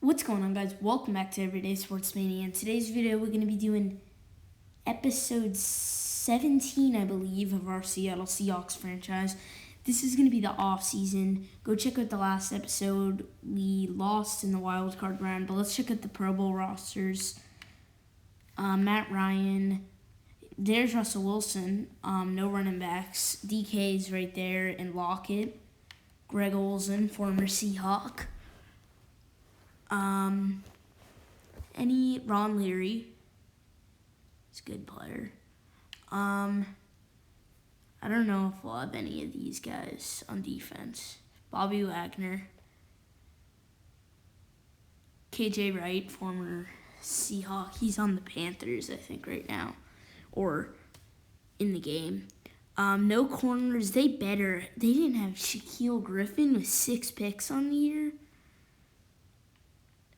What's going on, guys? Welcome back to Everyday Sports Mania. In today's video, we're going to be doing episode 17, I believe, of our Seattle Seahawks franchise. This is going to be the off-season. Go check out the last episode. We lost in the wild card round, but let's check out the Pro Bowl rosters. Matt Ryan, there's Russell Wilson, no running backs. DK's right there, and Lockett. Greg Olsen, former Seahawk. Ron Leary. He's a good player. I don't know if we'll have any of these guys on defense. Bobby Wagner. KJ Wright, former Seahawk. He's on the Panthers, I think, right now. Or in the game. No corners. They didn't have Shaquille Griffin with 6 picks on the year.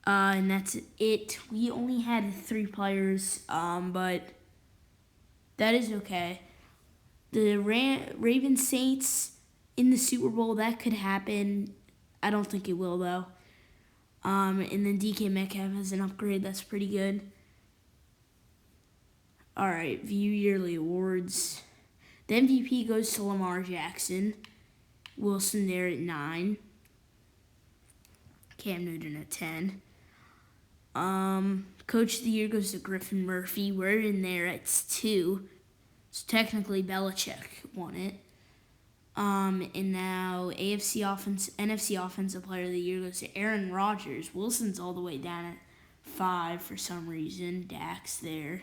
And that's it. We only had 3 players, but that is okay. The Ravens Saints in the Super Bowl, that could happen. I don't think it will, though. And then DK Metcalf has an upgrade. That's pretty good. All right, view yearly awards. The MVP goes to Lamar Jackson. Wilson there at 9. Cam Newton at 10. Coach of the Year goes to Griffin Murphy. We're in there at 2. So technically Belichick won it. And now NFC Offensive Player of the Year goes to Aaron Rodgers. Wilson's all the way down at 5 for some reason. Dak's there.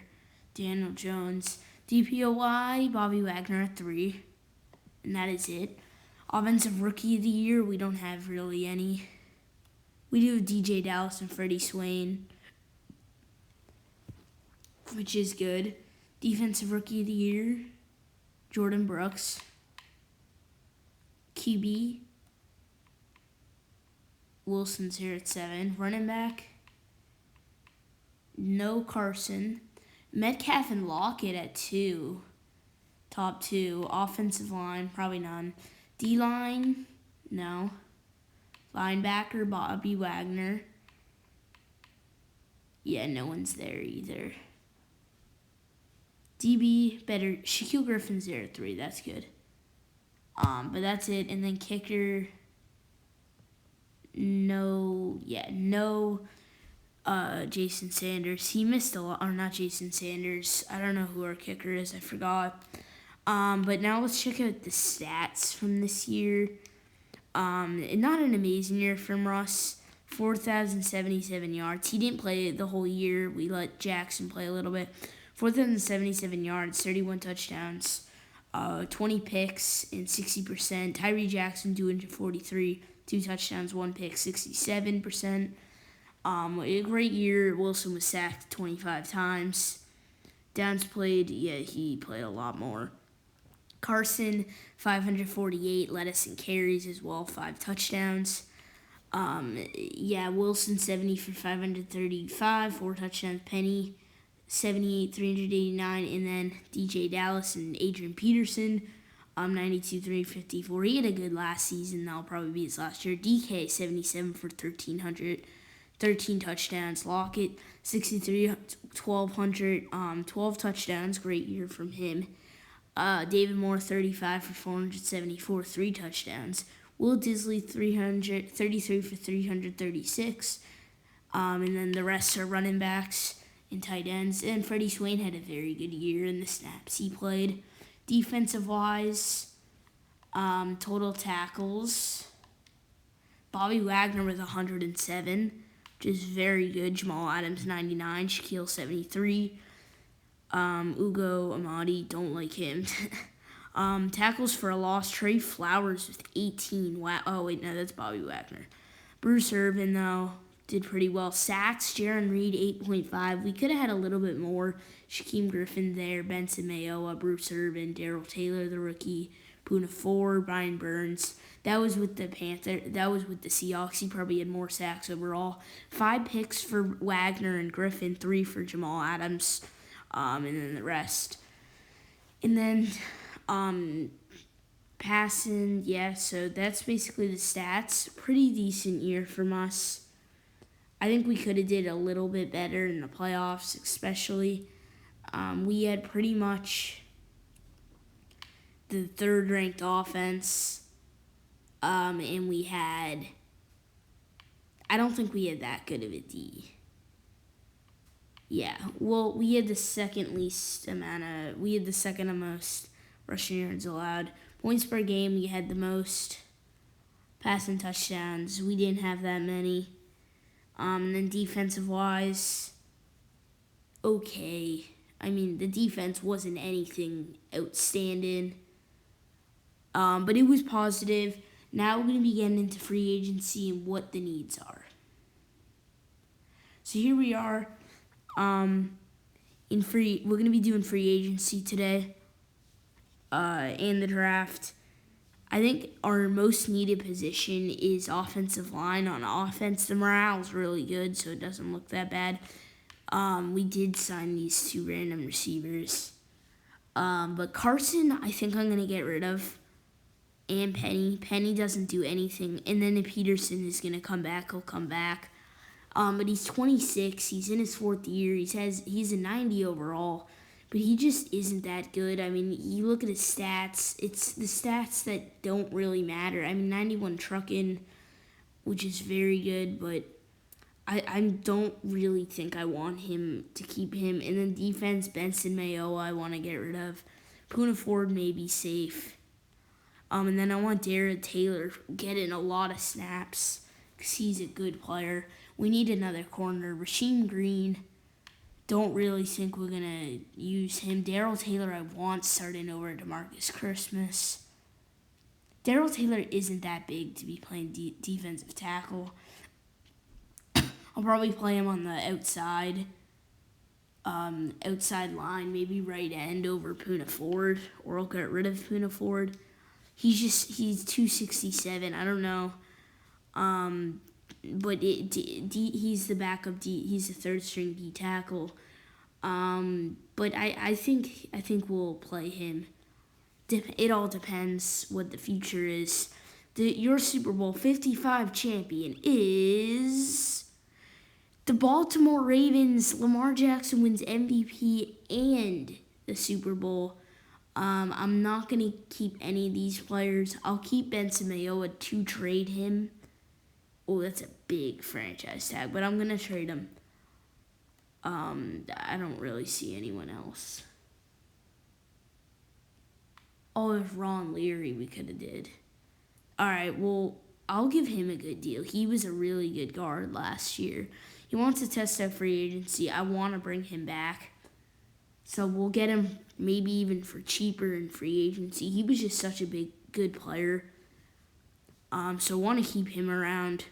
Daniel Jones. DPOY, Bobby Wagner at 3. And that is it. Offensive Rookie of the Year, we don't have really any. We do have DJ Dallas and Freddie Swain, which is good. Defensive Rookie of the Year, Jordan Brooks. QB, Wilson's here at 7. Running back, no Carson. Metcalf and Lockett at 2. Top 2. Offensive line, probably none. D-line, no. Linebacker, Bobby Wagner. Yeah, no one's there either. DB, better. Shaquille Griffin's there at 3. That's good. But that's it. And then kicker, no Jason Sanders. He missed a lot. Or not Jason Sanders. I don't know who our kicker is. I forgot. But now let's check out the stats from this year. Not an amazing year from Russ. 4,077 yards. He didn't play the whole year. We let Jackson play a little bit. 4,077 yards, 31 touchdowns, 20 picks, and 60%. Tyree Jackson, 243, 2 touchdowns, 1 pick, 67%. A great year. Wilson was sacked 25 times. Downs played, he played a lot more. Carson, 548, led us in carries as well, 5 touchdowns. Wilson, 70 for 535, 4 touchdowns. Penny, 78, 389, and then DJ Dallas and Adrian Peterson, 92, 354. He had a good last season. That'll probably be his last year. DK, 77 for 1,300, 13 touchdowns. Lockett, 63, 1,200, 12 touchdowns. Great year from him. David Moore, 35 for 474, 3 touchdowns. Will Disley, 33 for 336. And then the rest are running backs and tight ends. And Freddie Swain had a very good year in the snaps he played. Defensive-wise, total tackles, Bobby Wagner with 107, which is very good. Jamal Adams, 99. Shaquille, 73. Ugo Amadi, don't like him. Tackles for a loss, Trey Flowers with 18. Wow. Oh, wait, no, that's Bobby Wagner. Bruce Irvin, though, did pretty well. Sacks, Jaron Reed, 8.5. We could have had a little bit more. Shaquem Griffin there, Benson Mayowa, Bruce Irvin, Darrell Taylor, the rookie, Poona Ford, Brian Burns. That was with the Seahawks. He probably had more sacks overall. 5 picks for Wagner and Griffin, 3 for Jamal Adams. And then the rest. And then passing, so that's basically the stats. Pretty decent year from us. I think we could have did a little bit better in the playoffs, especially. We had pretty much the third-ranked offense, and we had. I don't think we had that good of a D. Yeah, well, we had the second most rushing yards allowed. Points per game, we had the most passing touchdowns. We didn't have that many. And then defensive-wise, okay. I mean, the defense wasn't anything outstanding. But it was positive. Now we're going to be getting into free agency and what the needs are. So here we are. We're going to be doing free agency today. And the draft. I think our most needed position is offensive line. On offense, the morale's really good, so it doesn't look that bad. We did sign these 2 random receivers. But Carson, I think I'm going to get rid of. And Penny. Penny doesn't do anything. And then if Peterson is going to come back, he'll come back. But he's 26. He's in his 4th year. He's a 90 overall. But he just isn't that good. I mean, you look at his stats. It's the stats that don't really matter. I mean, 91 trucking, which is very good. But I don't really think I want him to keep him. And then defense, Benson Mayo, I want to get rid of. Poona Ford may be safe. And then I want Darren Taylor getting a lot of snaps because he's a good player. We need another corner. Rasheem Green, don't really think we're going to use him. Darrell Taylor, I want starting over DeMarcus Christmas. Darrell Taylor isn't that big to be playing defensive tackle. I'll probably play him on the outside line, maybe right end over Poona Ford, or I'll get rid of Poona Ford. He's 267. I don't know. But he's the backup D. He's the 3rd string D tackle. But I think we'll play him. It all depends what the future is. Your Super Bowl 55 champion is the Baltimore Ravens. Lamar Jackson wins MVP and the Super Bowl. I'm not going to keep any of these players. I'll keep Benson Mayowa to trade him. Oh, that's a big franchise tag, but I'm going to trade him. I don't really see anyone else. Oh, if Ron Leary we could have did. All right, well, I'll give him a good deal. He was a really good guard last year. He wants to test out free agency. I want to bring him back. So we'll get him maybe even for cheaper in free agency. He was just such a good player. So I want to keep him around.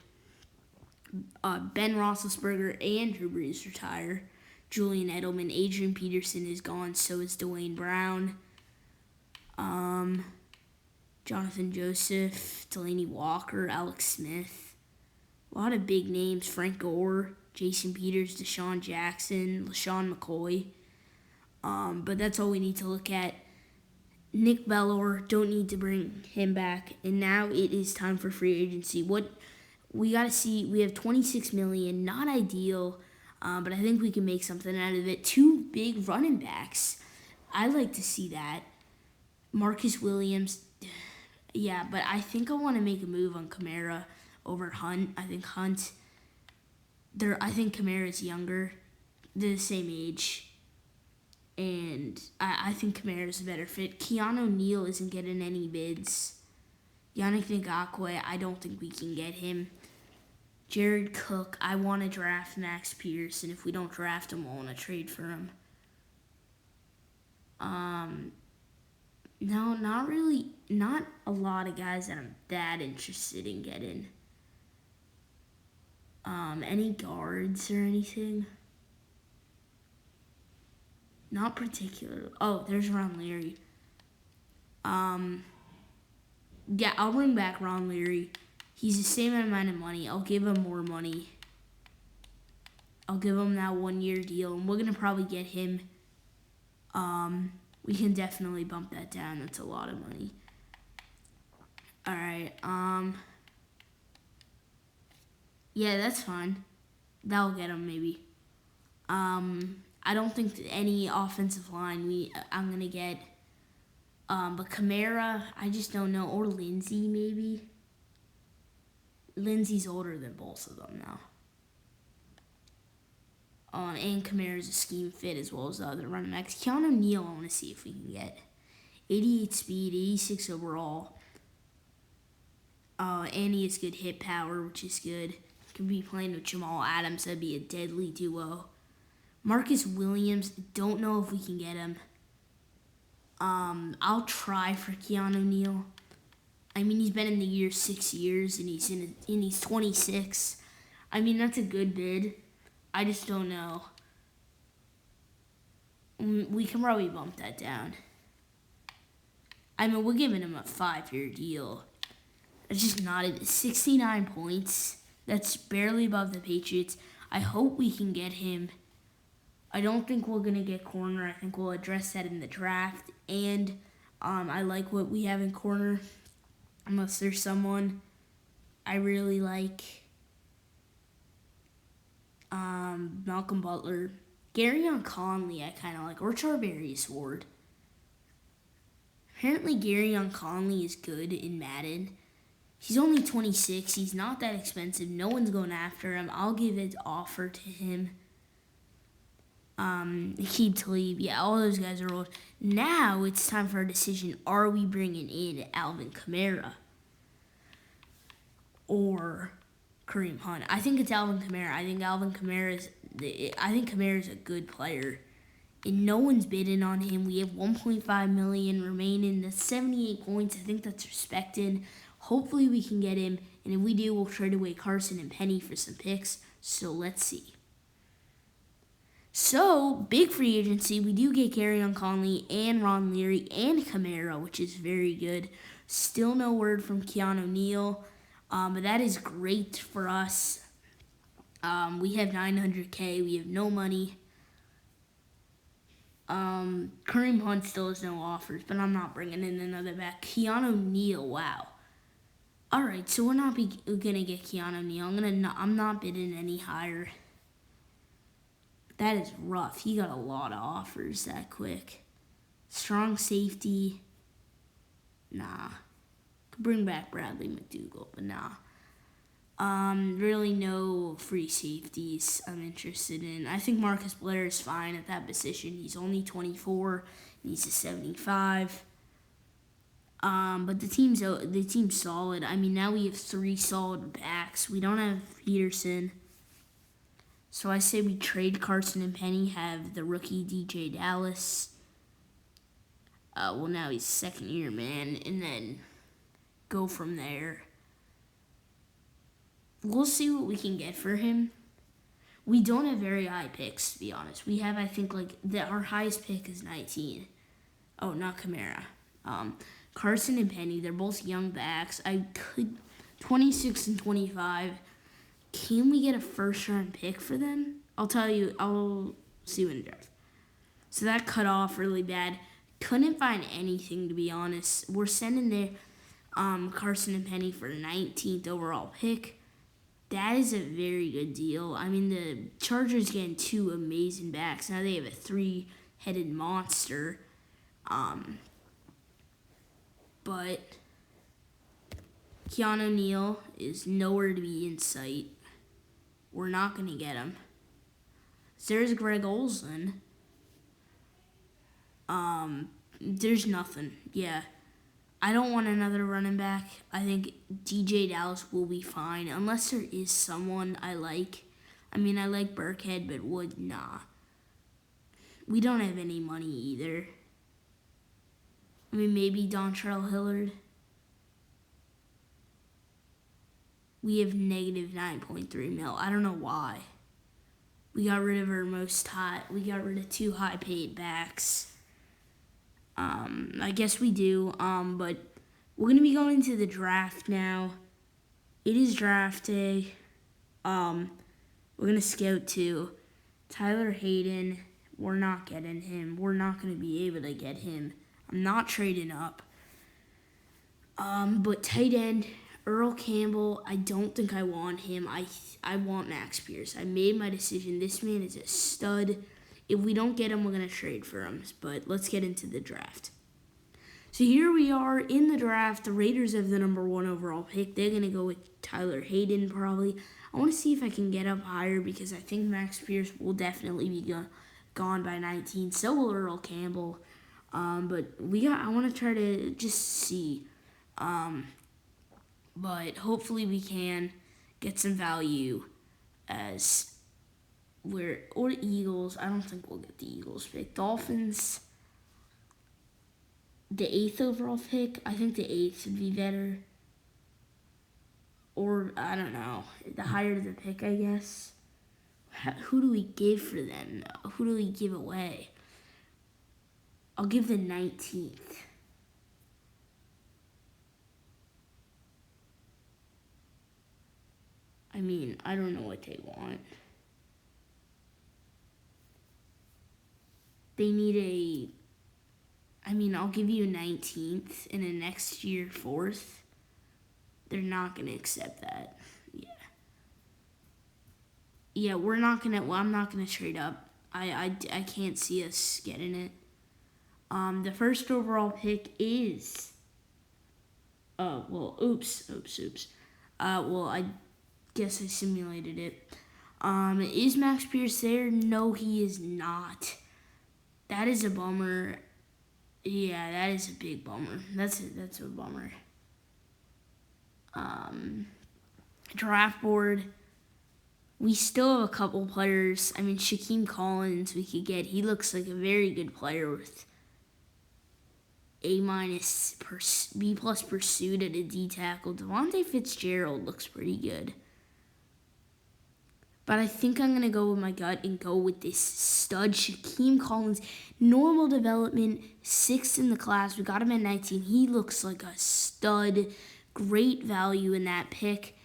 Ben Roethlisberger and Drew Brees retire. Julian Edelman, Adrian Peterson is gone. So is Dwayne Brown. Jonathan Joseph, Delaney Walker, Alex Smith. A lot of big names. Frank Gore, Jason Peters, Deshaun Jackson, LaShawn McCoy. But that's all we need to look at. Nick Bellor, don't need to bring him back. And now it is time for free agency. What we got to see, we have $26 million, not ideal, but I think we can make something out of it. 2 big running backs. I like to see that. Marcus Williams, yeah, but I think I want to make a move on Kamara over Hunt. I think Kamara's younger. They're the same age. And I think Kamara's a better fit. Keanu Neal isn't getting any bids. Yannick Ngakoue, I don't think we can get him. Jared Cook, I want to draft Max Pierce, and if we don't draft him, we'll want to trade for him. No, not really. Not a lot of guys that I'm that interested in getting. Any guards or anything? Not particularly. Oh, there's Ron Leary. Yeah, I'll bring back Ron Leary. He's the same amount of money. I'll give him more money. I'll give him that 1-year deal, and we're gonna probably get him. We can definitely bump that down. That's a lot of money. All right. Yeah, that's fine. That'll get him maybe. I don't think any offensive line I'm gonna get. But Kamara, I just don't know. Or Lindsey maybe. Lindsey's older than both of them now. And Kamara's a scheme fit as well as the other running backs. Keanu Neal, I want to see if we can get. 88 speed, 86 overall. And he has good hit power, which is good. Could be playing with Jamal Adams. That'd be a deadly duo. Marcus Williams, don't know if we can get him. I'll try for Keanu Neal. I mean, he's been in the year 6 years, and he's 26. I mean, that's a good bid. I just don't know. We can probably bump that down. I mean, we're giving him a 5-year deal. It's just not 69 points. That's barely above the Patriots. I hope we can get him. I don't think we're going to get corner. I think we'll address that in the draft. And I like what we have in corner. Unless there's someone I really like. Malcolm Butler. Garyon Conley I kind of like. Or Charvarius Ward. Apparently Garyon Conley is good in Madden. He's only 26. He's not that expensive. No one's going after him. I'll give an offer to him. Aqib Talib. Yeah, all those guys are old. Now it's time for a decision. Are we bringing in Alvin Kamara? Or Kareem Hunt? I think it's Alvin Kamara. I think Kamara's a good player. And no one's bidding on him. We have $1.5 million remaining. That's 78 points. I think that's respected. Hopefully we can get him. And if we do, we'll trade away Carson and Penny for some picks. So let's see. So, big free agency. We do get Garyon Conley and Ron Leary and Kamara, which is very good. Still no word from Keanu Neal. But that is great for us. We have $900K. We have no money. Kareem Hunt still has no offers, but I'm not bringing in another back. Keanu Neal, wow. All right, so we're not gonna get Keanu Neal. I'm not bidding any higher. That is rough. He got a lot of offers that quick. Strong safety. Nah. Could bring back Bradley McDougall, but nah. Really no free safeties I'm interested in. I think Marcus Blair is fine at that position. He's only 24. He's a 75. But the team's solid. I mean, now we have 3 solid backs. We don't have Peterson. So I say we trade Carson and Penny, have the rookie DJ Dallas. Well, now he's second year, man, and then go from there. We'll see what we can get for him. We don't have very high picks, to be honest. We have, I think, our highest pick is 19. Oh, not Kamara. Carson and Penny, they're both young backs. 26 and 25. Can we get a first-round pick for them? I'll tell you. I'll see when it draft. So that cut off really bad. Couldn't find anything, to be honest. We're sending their Carson and Penny for a 19th overall pick. That is a very good deal. I mean, the Chargers getting 2 amazing backs. Now they have a 3-headed monster. But Keanu Neal is nowhere to be in sight. We're not going to get him. There's Greg Olsen. There's nothing. Yeah. I don't want another running back. I think DJ Dallas will be fine. Unless there is someone I like. I mean, I like Burkhead, but Wood, nah. We don't have any money either. I mean, maybe Dontrell Hillard. We have negative 9.3 mil. I don't know why. We got rid of we got rid of 2 high-paid backs. I guess we do. But we're going to be going to the draft now. It is draft day. We're going to scout to Tyler Hayden. We're not getting him. We're not going to be able to get him. I'm not trading up. But tight end, Earl Campbell, I don't think I want him. I want Max Pierce. I made my decision. This man is a stud. If we don't get him, we're going to trade for him. But let's get into the draft. So here we are in the draft. The Raiders have the number 1 overall pick. They're going to go with Tyler Hayden probably. I want to see if I can get up higher because I think Max Pierce will definitely be gone by 19. So will Earl Campbell. But I want to try to just see. But hopefully we can get some value or Eagles. I don't think we'll get the Eagles pick. Dolphins, the 8th overall pick. I think the 8th would be better. Or, I don't know. The higher the pick, I guess. Who do we give for them? Who do we give away? I'll give the 19th. I mean, I don't know what they want. They need I'll give you a 19th and a next year 4th. They're not going to accept that. Yeah, I'm not going to trade up. I can't see us getting it. The first overall pick is... oops. I guess I simulated it. Is Max Pierce there? No, he is not. That is a bummer. Yeah, that is a big bummer. That's a bummer. Draft board. We still have a couple players. Shaquem Collins we could get. He looks like a very good player with A-, B+ pursuit at a D tackle. Devontae Fitzgerald looks pretty good. But I think I'm going to go with my gut and go with this stud, Shaquem Collins. Normal development, 6th in the class. We got him at 19. He looks like a stud. Great value in that pick.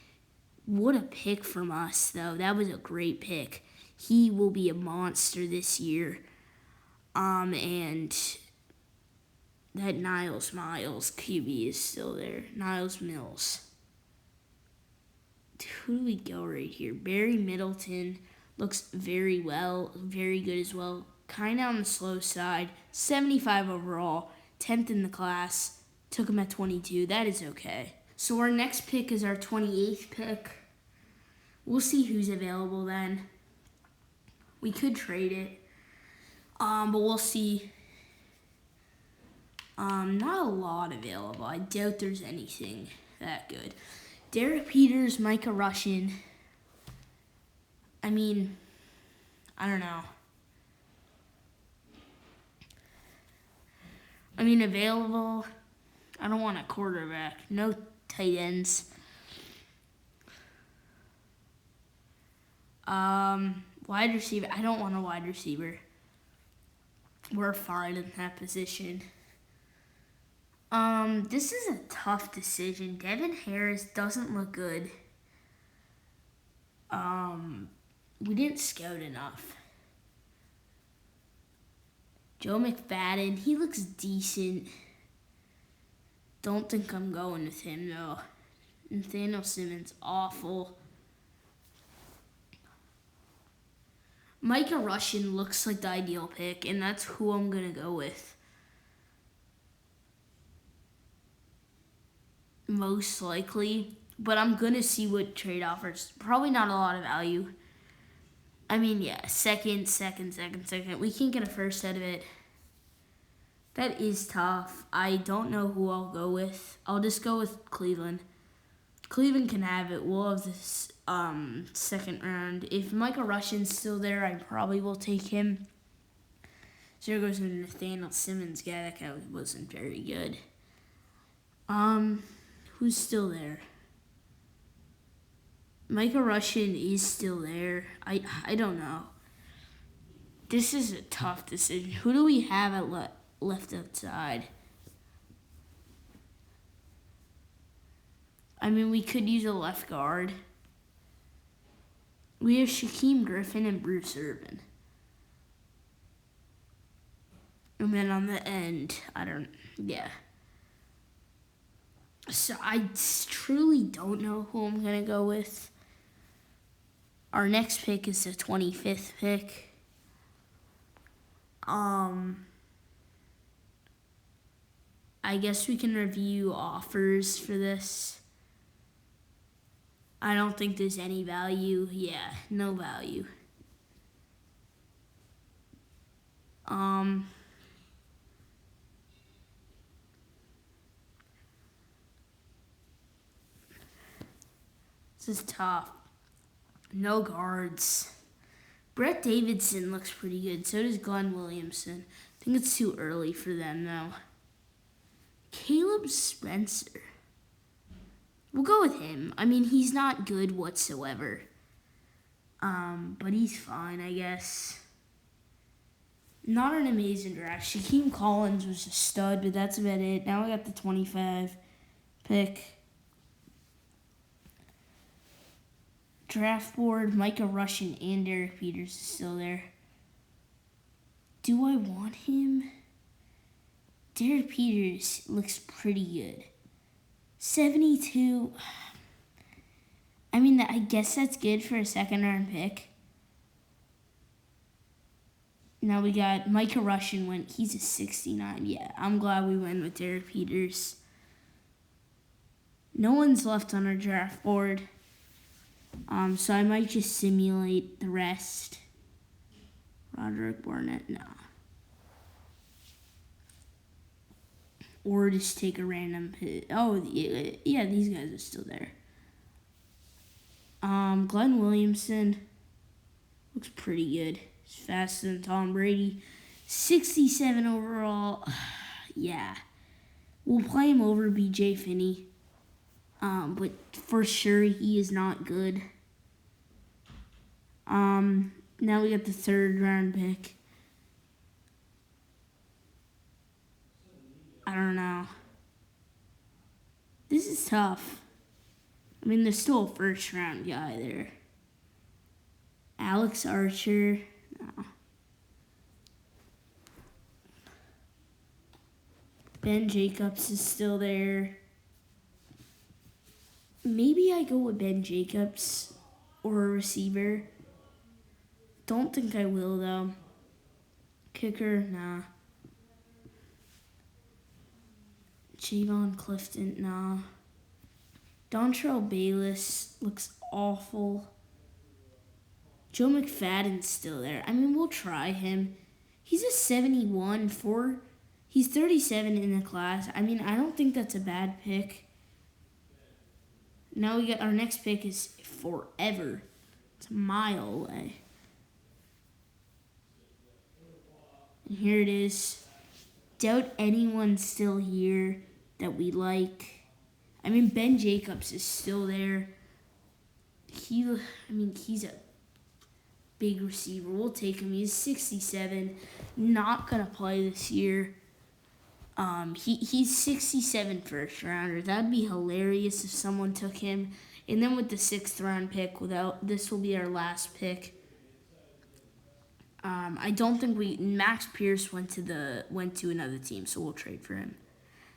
What a pick from us, though. That was a great pick. He will be a monster this year. And that Niles Miles QB is still there. Niles Mills. Who do we go right here? Barry Middleton looks very good as well. Kind of on the slow side. 75 overall, 10th in the class. Took him at 22. That is okay. So our next pick is our 28th pick. We'll see who's available then. We could trade it. But we'll see. Not a lot available. I doubt there's anything that good. Derek Peters, Micah Russian. I don't know. Available. I don't want a quarterback. No tight ends. Wide receiver. I don't want a wide receiver. We're fine in that position. This is a tough decision. Devin Harris doesn't look good. We didn't scout enough. Joe McFadden, he looks decent. Don't think I'm going with him, though. Nathaniel Simmons, awful. Micah Russian looks like the ideal pick, and that's who I'm going to go with. Most likely. But I'm going to see what trade offers. Probably not a lot of value. Second. We can't get a first out of it. That is tough. I don't know who I'll go with. I'll just go with Cleveland. Cleveland can have it. We'll have this second round. If Micah Russian's still there, I probably will take him. So here goes Nathaniel Simmons. Yeah, that guy wasn't very good. Who's still there? Micah Russian is still there. I don't know. This is a tough decision. Who do we have at left outside? We could use a left guard. We have Shaquem Griffin and Bruce Irvin. And then on the end, So I truly don't know who I'm going to go with. Our next pick is the 25th pick. I guess we can review offers for this. I don't think there's any value. Yeah, no value. This is tough. No guards. Brett Davidson looks pretty good. So does Glenn Williamson. I think it's too early for them, though. Caleb Spencer. We'll go with him. I mean, he's not good whatsoever. But he's fine, I guess. Not an amazing draft. Shaquem Collins was a stud, but that's about it. Now I got the 25 pick. Draft board, Micah Russian and Derek Peters is still there. Do I want him? Derek Peters looks pretty good. 72. I mean, I guess that's good for a second-round pick. Now we got Micah Russian. He's a 69. Yeah, I'm glad we went with Derek Peters. No one's left on our draft board. So I might just simulate the rest. Roderick Barnett, no. Or just take a random hit. Oh, yeah, these guys are still there. Glenn Williamson looks pretty good. He's faster than Tom Brady. 67 overall. Yeah. We'll play him over B.J. Finney. But for sure, he is not good. Now we got the third round pick. I don't know. This is tough. I mean, there's still a first round guy there. Alex Archer. No. Ben Jacobs is still there. Maybe I go with Ben Jacobs or a receiver. Don't think I will, though. Kicker, nah. Javon Clifton, nah. Dontrell Bayless looks awful. Joe McFadden's still there. I mean, we'll try him. He's a 71 for... He's 37 in the class. I mean, I don't think that's a bad pick. Now we got our next pick is forever. It's a mile away. And here it is. Doubt anyone's still here that we like. I mean, Ben Jacobs is still there. He's a big receiver. We'll take him. He's 67. Not gonna play this year. He's 67 first rounder. That'd be hilarious if someone took him. And then with the 6th round pick, this will be our last pick. I don't think Max Pierce went to another team, so we'll trade for him.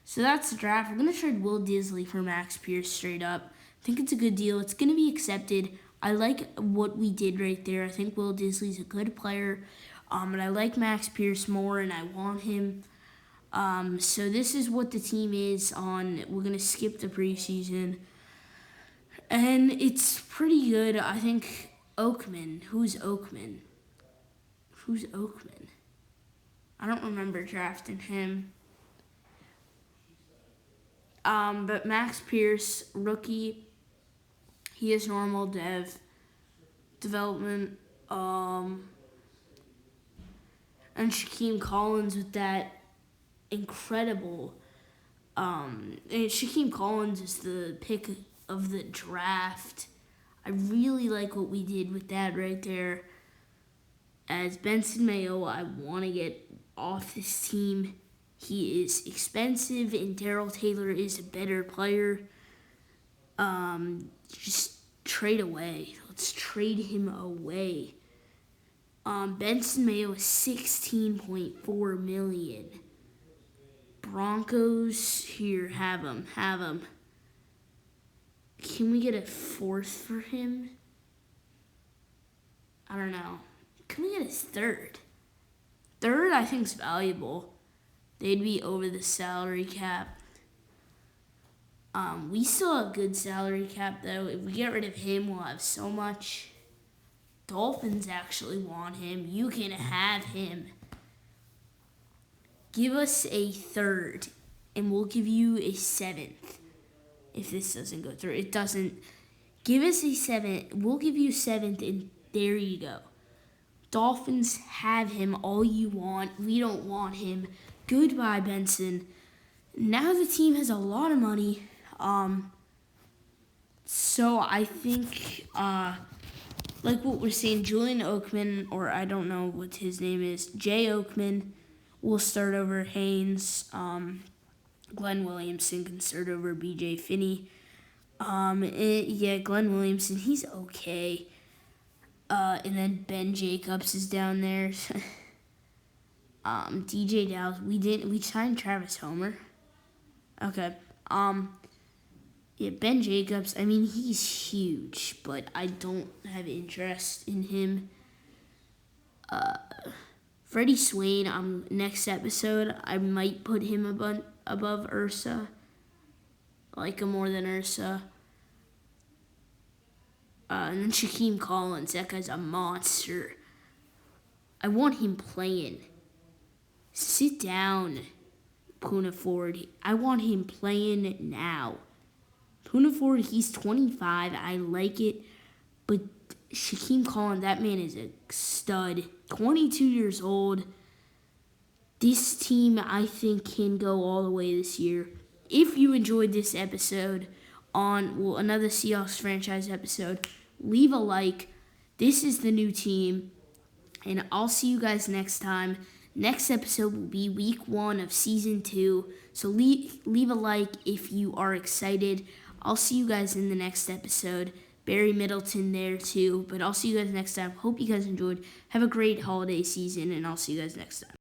So that's the draft. We're gonna trade Will Disley for Max Pierce straight up. I think it's a good deal. It's gonna be accepted. I like what we did right there. I think Will Disley's a good player, and I like Max Pierce more, and I want him. So this is what the team is on. We're gonna skip the preseason, and it's pretty good. I think Oakman. Who's Oakman? I don't remember drafting him. But Max Pierce, rookie. He is normal development. And Shaquem Collins with that incredible. And Shaquem Collins is the pick of the draft. I really like what we did with that right there. As Benson Mayo, I want to get off this team. He is expensive, and Darrell Taylor is a better player. Just trade away. Let's trade him away. Benson Mayo is $16.4 million. Broncos, here, have him. Can we get a fourth for him? I don't know. Can we get his third? Third, I think, is valuable. They'd be over the salary cap. We still have good salary cap, though. If we get rid of him, we'll have so much. Dolphins actually want him. You can have him. Give us a third, and we'll give you a seventh. If this doesn't go through. It doesn't. Give us a seventh. We'll give you a seventh, and there you go. Dolphins have him all you want. We don't want him. Goodbye, Benson. Now the team has a lot of money. So I think, like what we're saying, Julian Oakman, or I don't know what his name is, Jay Oakman will start over Haynes. Glenn Williamson can start over B.J. Finney. Glenn Williamson, he's okay. And then Ben Jacobs is down there. DJ Dallas, we signed Travis Homer. Okay. Ben Jacobs, I mean, he's huge, but I don't have interest in him. Freddie Swain, next episode, I might put him above Ursa. I like him more than Ursa. And then Shaquem Collins, that guy's a monster. I want him playing. Sit down, Poona Ford. I want him playing now. Poona Ford, he's 25. I like it. But Shaquem Collins, that man is a stud. 22 years old. This team, I think, can go all the way this year. If you enjoyed this episode another Seahawks franchise episode, leave a like. This is the new team. And I'll see you guys next time. Next episode will be week 1 of season 2. So leave a like if you are excited. I'll see you guys in the next episode. Barry Middleton there too. But I'll see you guys next time. Hope you guys enjoyed. Have a great holiday season, and I'll see you guys next time.